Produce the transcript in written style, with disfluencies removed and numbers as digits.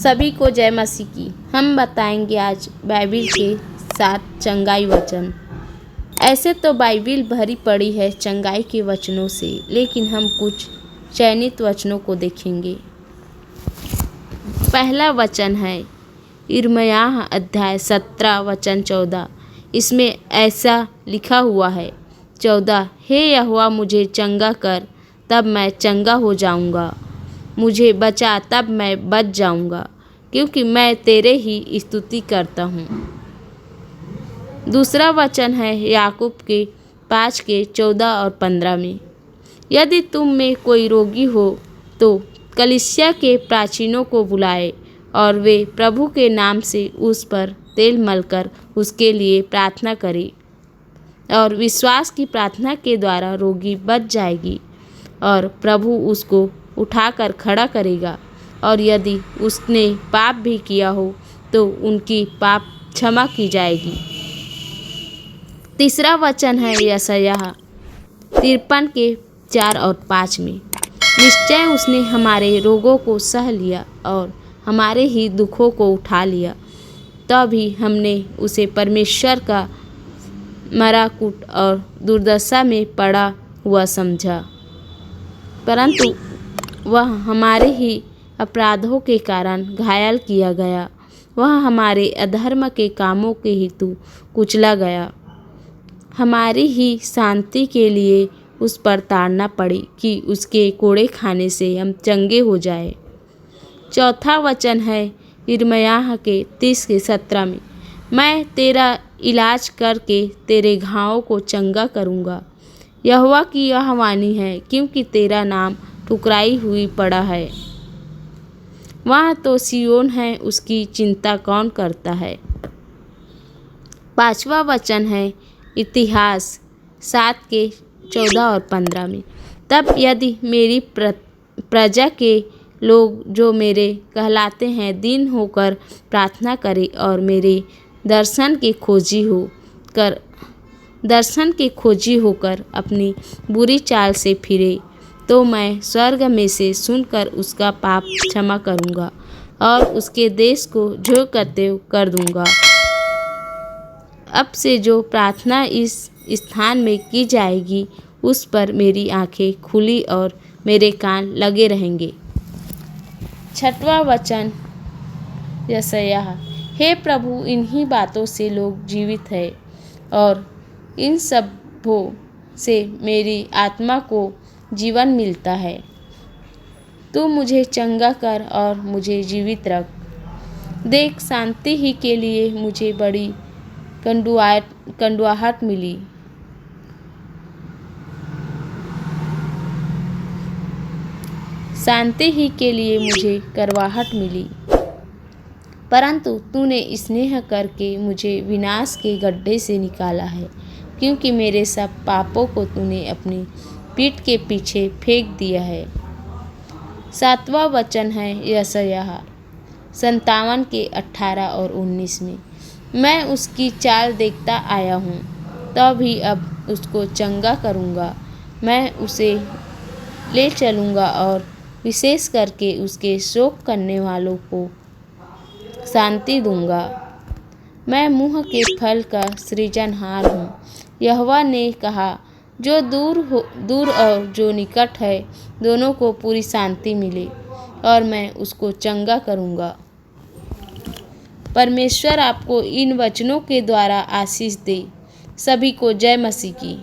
सभी को जय मसीह की। हम बताएंगे आज बाइबिल के 7 चंगाई वचन। ऐसे तो बाइबिल भरी पड़ी है चंगाई के वचनों से, लेकिन हम कुछ चयनित वचनों को देखेंगे। पहला वचन है यिर्मयाह अध्याय 17 वचन 14। इसमें ऐसा लिखा हुआ है 14, हे यहोवा मुझे चंगा कर, तब मैं चंगा हो जाऊंगा। मुझे बचा, तब मैं बच जाऊंगा, क्योंकि मैं तेरे ही स्तुति करता हूँ। दूसरा वचन है याकूब के 5 के 14 और 15 में। यदि तुम में कोई रोगी हो तो कलीसिया के प्राचीनों को बुलाए और वे प्रभु के नाम से उस पर तेल मलकर उसके लिए प्रार्थना करें, और विश्वास की प्रार्थना के द्वारा रोगी बच जाएगी और प्रभु उसको उठाकर खड़ा करेगा। और यदि उसने पाप भी किया हो तो उनकी पाप क्षमा की जाएगी। तीसरा वचन है यशायाह 53 के 4 और 5 में। निश्चय उसने हमारे रोगों को सह लिया और हमारे ही दुखों को उठा लिया, तभी हमने उसे परमेश्वर का मराकूट और दुर्दशा में पड़ा हुआ समझा। परंतु वह हमारे ही अपराधों के कारण घायल किया गया, वह हमारे अधर्म के कामों के हेतु कुचला गया। हमारी ही शांति के लिए उस पर ताड़ना पड़ी कि उसके कोड़े खाने से हम चंगे हो जाए। चौथा वचन है यिर्मयाह के 30 के 17 में। मैं तेरा इलाज करके तेरे घावों को चंगा करूँगा, यहोवा की यह वाणी है, क्योंकि तेरा नाम ठुकराई हुई पड़ा है। वहाँ तो सिय्योन है, उसकी चिंता कौन करता है। पांचवा वचन है इतिहास 7 के 14 और 15 में। तब यदि मेरी प्रजा के लोग जो मेरे कहलाते हैं दीन होकर प्रार्थना करें और मेरे दर्शन के खोजी होकर अपनी बुरी चाल से फिरे, तो मैं स्वर्ग में से सुनकर उसका पाप क्षमा करूँगा और उसके देश को झोंकते कर दूँगा। अब से जो प्रार्थना इस स्थान में की जाएगी उस पर मेरी आंखें खुली और मेरे कान लगे रहेंगे। छठवां वचन यशायाह। हे प्रभु, इन्हीं बातों से लोग जीवित हैं और इन सबों से मेरी आत्मा को जीवन मिलता है। तू मुझे चंगा कर और मुझे जीवित रख। देख, शांति ही के लिए मुझे बड़ी कंडुआहट मिली। शांति ही के लिए मुझे करवाहट मिली, परंतु तूने स्नेह करके मुझे विनाश के गड्ढे से निकाला है, क्योंकि मेरे सब पापों को तूने अपनी पीठ के पीछे फेंक दिया है। सातवां वचन है यशायाह 57 के 18 और 19 में। मैं उसकी चाल देखता आया हूँ, तभी अब उसको चंगा करूँगा। मैं उसे ले चलूँगा और विशेष करके उसके शोक करने वालों को शांति दूँगा। मैं मुँह के फल का सृजनहार हूँ, यहोवा ने कहा। जो दूर और जो निकट है, दोनों को पूरी शांति मिले और मैं उसको चंगा करूँगा। परमेश्वर आपको इन वचनों के द्वारा आशीष दे। सभी को जय मसीह की।